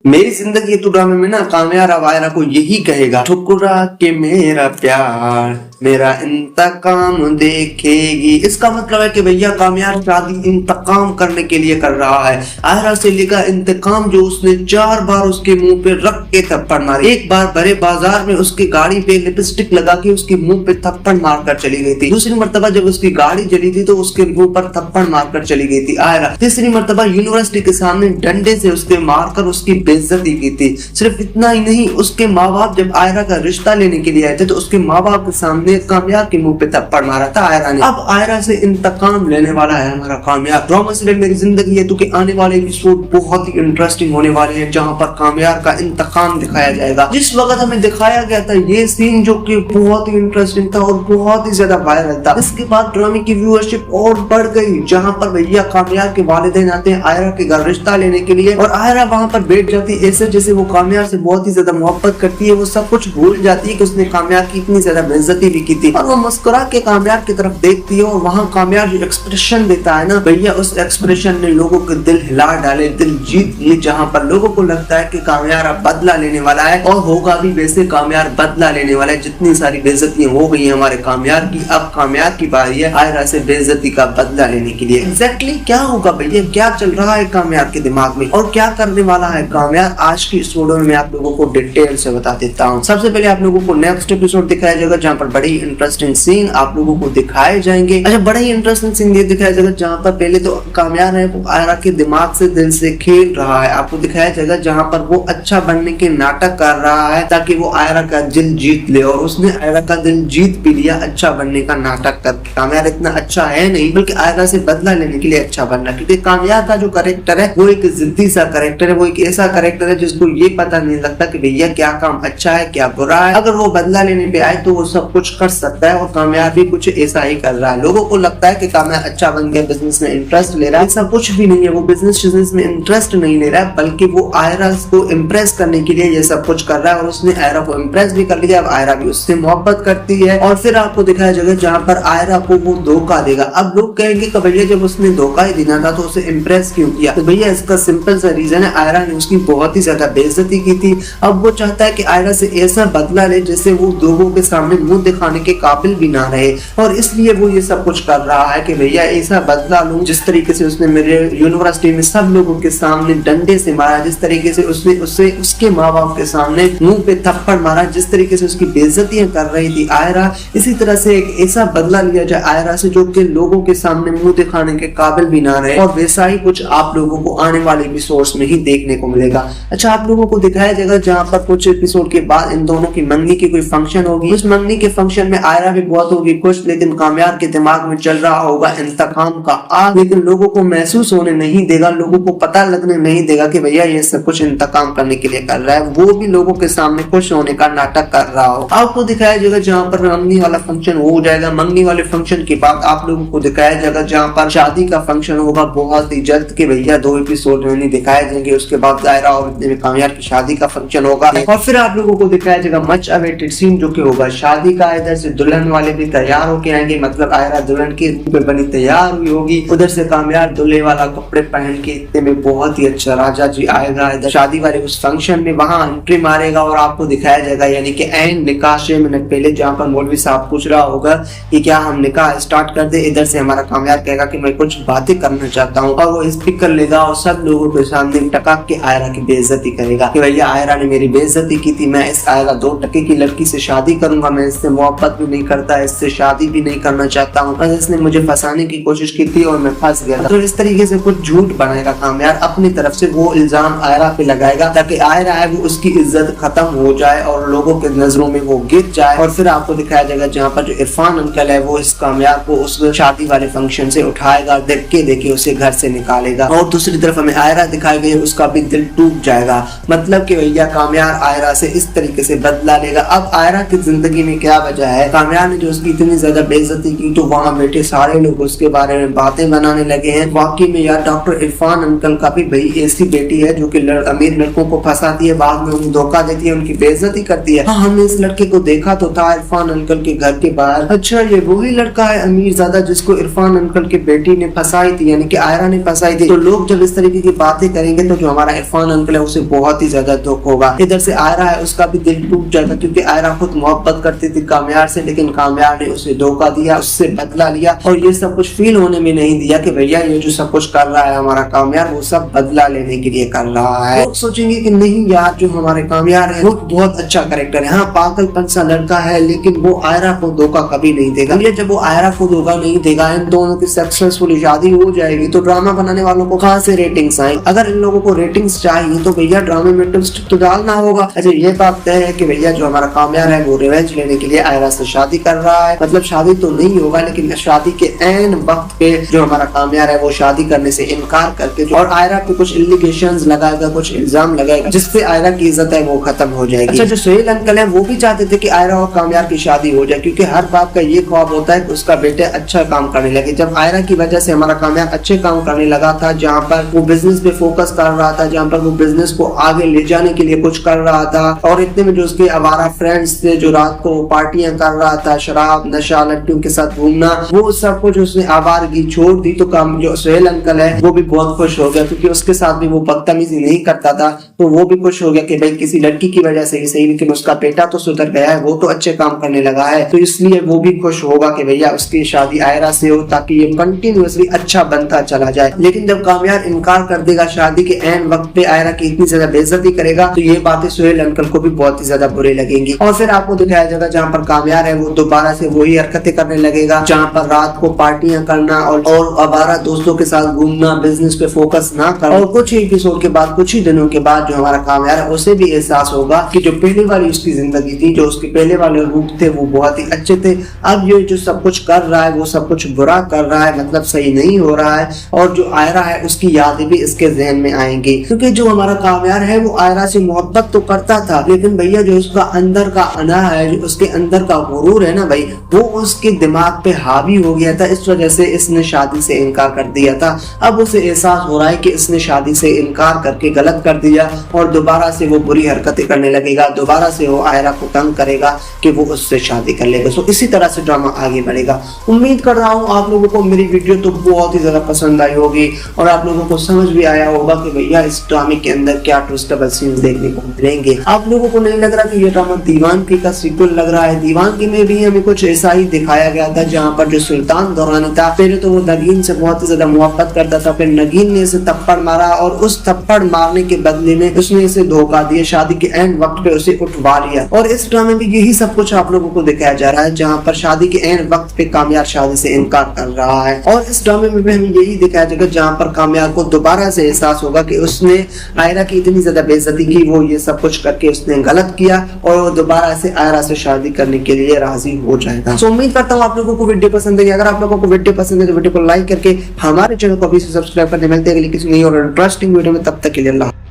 मेरी जिंदगी तू ड्रामे में ना कामयाब अब आयरा को यही कहेगा, ठुकरा के मेरा प्यार मेरा इंतकाम देखेगी। इसका मतलब है कि भैया कामयाब शादी इंतकाम करने के लिए कर रहा है। आयरा से लेकर इंतकाम जो उसने 4 बार उसके मुंह पे रख के थप्पड़ मारे। एक बार बड़े बाजार में उसकी गाड़ी पे लिपस्टिक लगा के उसके मुंह पे थप्पड़ मारकर चली गई थी। दूसरी मर्तबा जब उसकी गाड़ी जली थी तो उसके मुंह पर थप्पड़ मारकर चली गई थी आयरा। तीसरी मर्तबा यूनिवर्सिटी के सामने डंडे से उसके मारकर उसकी बेइज्जती की थी। सिर्फ इतना ही नहीं, उसके माँ बाप जब आयरा का रिश्ता लेने के लिए आए थे तो उसके माँ बाप के सामने कामयाब के मुंह पे थप्पड़ मारा था आयरा ने। अब आयरा से इंतकाम लेने वाला है हमारा कामयाब। ड्रामा सीरियल मेरी जिंदगी है तो के आने वाले एपिसोड बहुत ही इंटरेस्टिंग होने वाले हैं, जहां पर कामयाब का इंतकाम दिखाया जाएगा। जिस वक्त हमें दिखाया गया था ये सीन जो कि बहुत ही इंटरेस्टिंग था और बहुत ही ज्यादा वायरल था, इसके बाद ड्रामे की व्यूअरशिप और बढ़ गई, जहां पर भैया कामयाब के वालिदैन आते हैं आयरा के घर रिश्ता लेने के लिए और आयरा वहां पर बैठ जाती है ऐसे जैसे वो कामयाब से बहुत ही ज्यादा मोहब्बत करती है। वो सब कुछ भूल जाती है कि उसने कामयाब की इतनी ज्यादा बेइज्जती भी की थी और वो मुस्कुरा के कामयाब की तरफ देखती है और वहां कामयाब जो एक्सप्रेशन देता है ना भैया, उस एक्सप्रेशन ने लोगों के दिल हिला डाले, दिल जीत लिए, जहां पर लोगों को लगता है कि कामयाब अब बदला लेने वाला है और होगा भी वैसे कामयाब बदला लेने वाला है। जितनी सारी बेइज्जतियां हो गई हमारे कामयाब की, अब कामयाब की बारी है आयरा से बेइज्जती का बदला लेने के लिए। एग्जैक्टली क्या होगा भैया, क्या चल रहा है कामयाब के दिमाग में और क्या करने वाला है कामयाब, आज की इस वीडियो में आप लोगों को डिटेल से बता देता हूँ। सबसे पहले आप लोगों को नेक्स्ट एपिसोड दिखाया जाएगा जहाँ पर बड़ी इंटरेस्टिंग सीन आप लोगों को दिखाए जाएंगे। अच्छा, बड़ा ही इंटरेस्टिंग सीन ये दिखाया जाएगा जहाँ पर पहले तो कामयाब है वो आयरा के दिमाग से दिल से खेल रहा है। आपको दिखाया जाएगा जहाँ पर वो अच्छा बनने के नाटक कर रहा है ताकि वो आयरा का दिल जीत ले और उसने आयरा का दिल जीत भी लिया अच्छा बनने का नाटक करके। कामयाब इतना अच्छा है नहीं बल्कि आयरा से बदला लेने के लिए अच्छा बनना, क्योंकि कामयाब का जो कैरेक्टर है वो एक जिद्दी सा कैरेक्टर है, वो एक ऐसा कैरेक्टर है जिसको ये पता नहीं लगता कि भैया क्या काम अच्छा है क्या बुरा है। अगर वो बदला लेने पे आए तो वो सब कुछ कर सकता है और कामयाब भी कुछ ऐसा ही कर रहा है। लोगों को लगता है कि कामयाब अच्छा बन गया, बिजनेस में इंटरेस्ट ले रहा है, ऐसा कुछ भी नहीं है। वो बिजनेस में इंटरेस्ट नहीं ले रहा है बल्कि वो आयरा को इम्प्रेस करने के लिए ये सब कुछ कर रहा है और उसने आयरा को इम्प्रेस भी कर लिया। अब आयरा भी उससे मोहब्बत करती है और फिर आपको दिखाया जाएगा जहाँ पर आयरा को वो धोखा देगा। अब लोग कहेंगे कि भैया जब उसने धोखा ही देना था तो उसे इम्प्रेस क्यों किया, तो भैया इसका सिंपल सा रीजन है, आयरा ने उसकी बहुत ही ज्यादा बेइज्जती की थी। अब वो चाहता है कि आयरा से ऐसा बदला ले जैसे वो लोगों के सामने मुंह दिखाने के काबिल भी ना रहे और इसलिए वो ये सब कुछ कर रहा है कि भैया ऐसा बदला लूं जिस तरीके से उसने मेरे यूनिवर्सिटी में सब लोगों के सामने डंडे से मारा, जिस तरीके से उसने उससे उसके माँ बाप के सामने मुंह पे थप्पड़ मारा, जिस तरीके से उसकी बेइज्जतियां कर रही थी आयरा, इसी तरह से एक ऐसा बदला लिया जाए आयरा से जो कि लोगों के सामने मुंह दिखाने के काबिल भी ना रहे और वैसा ही कुछ आप लोगों को आने वाले एपिसोड्स में ही देखने को मिलेगा। अच्छा, आप लोगों को दिखाया जाएगा जहाँ पर कुछ एपिसोड के बाद इन दोनों की मंगनी की कोई फंक्शन होगी। उस मंगनी के फंक्शन में आयरा भी बहुत होगी खुश, लेकिन कामयाब के दिमाग में चल रहा होगा इंतकाम का आग, लेकिन लोगों को महसूस होने नहीं देगा, लोगों को पता लगने नहीं देगा कि भैया ये सब कुछ इंतकाम करने के लिए कर रहा है। वो भी लोगों के सामने खुश होने का नाटक कर रहा हो। आपको दिखाया जाएगा जहाँ पर मंगनी वाला फंक्शन हो जाएगा। मंगनी वाले फंक्शन के बाद आप लोगों को दिखाया जाएगा जहाँ पर शादी का फंक्शन होगा बहुत ही जल्द के भैया 2 एपिसोड में दिखाए जाएंगे। उसके बाद आयरा और कामयाब की शादी का फंक्शन होगा और फिर आप लोगों को दिखाया जाएगा मच अवेटेड सीन जो कि होगा शादी का। इधर से दुल्हन वाले भी तैयार होके आएंगे, मतलब आयरा दुल्हन के रूप में बनी तैयार हुई होगी, उधर से कामयाब दूल्हे वाला कपड़े पहन के इतने में बहुत ही अच्छा राजा जी आएगा इधर शादी वाले उस फंक्शन में, वहां एंट्री मारेगा और आपको दिखाया जाएगा यानी कि एंड निकाह 6 मिनट पहले जहाँ पर मौलवी साहब पूछ रहा होगा कि क्या हम निकाह स्टार्ट कर दे, इधर से हमारा कामयाब कहेगा कि मैं कुछ बातें करना चाहता हूँ और वो स्पीकर लेगा और सब लोगों के सामने टकाक के आयरा की बेइज्जती करेगा कि भैया आयरा ने मेरी बेइज्जती की थी, मैं इस आयरा 2 टके की लड़की से शादी करूंगा, मैं इससे मोहब्बत भी नहीं करता, इससे शादी भी नहीं करना चाहता हूँ, बस इसने मुझे फंसाने की कोशिश की थी और मैं फंस गया था। तो इस तरीके से कुछ झूठ बनाएगा कामयाब, अपनी तरफ से वो इल्जाम आयरा पे लगाएगा ताकि आयरा है वो उसकी इज्जत खत्म हो जाए और लोगों के नजरों में वो गिर जाए। और फिर आपको दिखाया जाएगा जहाँ पर जो इरफान अंकल है वो इस कामयाब को उस शादी वाले फंक्शन से उठाएगा, देखे उसे घर से निकालेगा और दूसरी तरफ हमें आयरा दिखाई गई, उसका भी दिल टूट जाएगा। मतलब कि भैया कामयाब आयरा से इस तरीके से बदला लेगा। अब आयरा की जिंदगी में क्या वजह है, कामयाब ने जो उसकी इतनी ज्यादा बेइज्जती की तो वहाँ बैठे सारे लोग उसके बारे में बातें बनाने लगे हैं। वाकई में यार डॉक्टर इरफान अंकल का भी भाई ऐसी बेटी है जो कि अमीर लड़कों को फंसाती है, बाद में उन्हें धोखा देती है, उनकी बेइज्जती करती है। हाँ, हमने इस लड़के को देखा तो था इरफान अंकल के घर के बाहर। अच्छा, ये वही लड़का है अमीर ज्यादा जिसको इरफान अंकल की बेटी ने फंसाई थी, यानी कि आयरा ने फंसाई थी। तो लोग जब इस तरीके की बातें करेंगे तो जो हमारा इरफान सुलेमान अंकल है उसे बहुत ही ज्यादा दुख होगा। इधर से आयरा है उसका भी दिल टूट जाएगा, क्योंकि आयरा खुद मोहब्बत करती थी कामयार से, लेकिन कामयार ने उसे धोखा दिया, उससे बदला लिया और ये सब कुछ फील होने में नहीं दिया कि भैया ये जो सब कुछ कर रहा है हमारा कामयार वो सब बदला लेने के लिए कर रहा है। लोग सोचेंगे कि नहीं यार जो हमारे कामयार है वो बहुत अच्छा कैरेक्टर है, हाँ पागलपन सा लड़का है, लेकिन वो आयरा को धोखा कभी नहीं देगा। ये जब वो आयरा को धोखा नहीं देगा, इन दोनों की सक्सेसफुल शादी हो जाएगी तो ड्रामा बनाने वालों को कहाँ से रेटिंग्स आए। अगर इन लोगों को रेटिंग्स चाहिए तो भैया ड्रामे में ट्विस्ट तो डालना होगा। अच्छा ये बात तय है कि भैया जो हमारा कामयार है वो रिवेंज लेने के लिए आयरा से शादी कर रहा है। मतलब शादी तो नहीं होगा, लेकिन शादी के ऐन वक्त पे जो हमारा कामयार है वो शादी करने से इनकार करके और आयरा पे कुछ एलिगेशंस लगाएगा, कुछ इल्जाम लगाएगा, जिससे आयरा की इज्जत है वो खत्म हो जाएगी। अच्छा जो सुहेल अंकल है वो भी चाहते थे कि आयरा और कामयार की शादी हो जाए, क्योंकि हर बाप का ये ख्वाब होता है कि उसका बेटे अच्छा काम करने लगे। जब आयरा की वजह से हमारा कामयार अच्छे काम करने लगा था, जहाँ पर वो बिजनेस पे फोकस कर रहा था, जहाँ पर वो बिजनेस को आगे ले जाने के लिए कुछ कर रहा था, और इतने में जो उसके आवारा फ्रेंड्स थे जो रात को पार्टियां कर रहा था, शराब नशा लड़कियों के साथ घूमना, वो सब कुछ उसने आवारगी छोड़ दी। तो काम जो सुहेल अंकल है वो भी बहुत खुश हो गया, क्योंकि उसके साथ भी वो बदतमीजी नहीं करता था, तो वो भी खुश हो गया कि भाई किसी लड़की की वजह से ही सही लेकिन उसका बेटा तो सुधर गया है, वो तो अच्छे काम करने लगा है, तो इसलिए वो भी खुश होगा कि भैया उसकी शादी आयरा से हो ताकि ये कंटिन्यूअसली अच्छा बनता चला जाए। लेकिन जब कामयार इनकार कर देगा, शादी के ऐन वक्त पे आयरा की इतनी ज्यादा बेइज्जती करेगा, तो ये बातें सुहेल अंकल को भी बहुत ही ज्यादा बुरी लगेंगी। और फिर आपको दिखाया जाएगा जहाँ पर कामयार है वो दोबारा से वही हरकतें करने लगेगा, जहाँ पर रात को पार्टियां करना और आवारा दोस्तों के साथ घूमना, बिजनेस पे फोकस ना करना। और कुछ ही एपिसोड के बाद, कुछ ही दिनों के बाद जो हमारा कामयार है उसे भी एहसास होगा कि जो पहले वाली उसकी जिंदगी थी, जो उसके पहले वाले रूप थे वो बहुत ही अच्छे थे, अब ये जो सब कुछ कर रहा है वो सब कुछ बुरा कर रहा है, मतलब सही नहीं हो रहा है। और जो आयरा है उसकी यादें भी इसके जहन में आएंगी, क्योंकि जो हमारा कामयार है वो आयरा से मोहब्बत तो करता था, लेकिन भैया जो उसका अंदर का अना है, जो उसके अंदर का गुरूर है ना भाई, वो उसके दिमाग पे हावी हो गया था। इस वजह से इसने शादी से इनकार कर दिया था। अब उसे एहसास हो रहा है कि इसने शादी से इनकार करके गलत कर दिया और दोबारा से वो बुरी हरकतें करने लगेगा, दोबारा से वो आयरा को तंग करेगा कि वो उससे शादी कर लेगा। सो इसी तरह से ड्रामा आगे बढ़ेगा। उम्मीद कर रहा हूँ आप लोगों को मेरी वीडियो तो बहुत ही ज्यादा पसंद आई होगी और आप लोगों को समझ भी आया होगा कि भैया इस ड्रामे के अंदर क्या ट्विस्टेबल सीन्स देखने को मिलेंगे। आप लोगों को नहीं लग रहा कि ये ड्रामा दीवानगी का सीक्वल लग रहा है? दीवानगी में भी हमें कुछ ऐसा ही दिखाया गया था, जहाँ पर जो सुल्तान दौरानी था पहले तो वो नगीन से बहुत ही ज्यादा मोहब्बत करता था, फिर नगीन ने इसे थप्पड़ मारा और उस थप्पड़ मारने के बदले में उसने इसे धोखा दिया, शादी के एंड वक्त पे उसे उठवा लिया। और इस ड्रामे में यही सब कुछ आप लोगों को दिखाया जा रहा है, जहाँ पर शादी के एंड वक्त पे कामयार शादी से इनकार कर रहा है। और इस ड्रामे में भी हमें यही दिखाया जाएगा जहाँ पर कामयार को दोबारा से एहसास होगा कि उसने आयरा की इतनी ज्यादा बेइज्जती की, वो ये सब कुछ करके उसने गलत किया और वो दोबारा से आयरा से शादी करने के लिए राजी हो जाएगा। तो उम्मीद करता हूँ आप लोगों को वीडियो पसंद है। अगर आप लोगों को वीडियो पसंद है तो वीडियो को लाइक करके हमारे चैनल को अभी से सब्सक्राइब करने मिलते हैं अगली किसी नई और इंटरेस्टिंग वीडियो में। तब तक के लिए अल्लाह।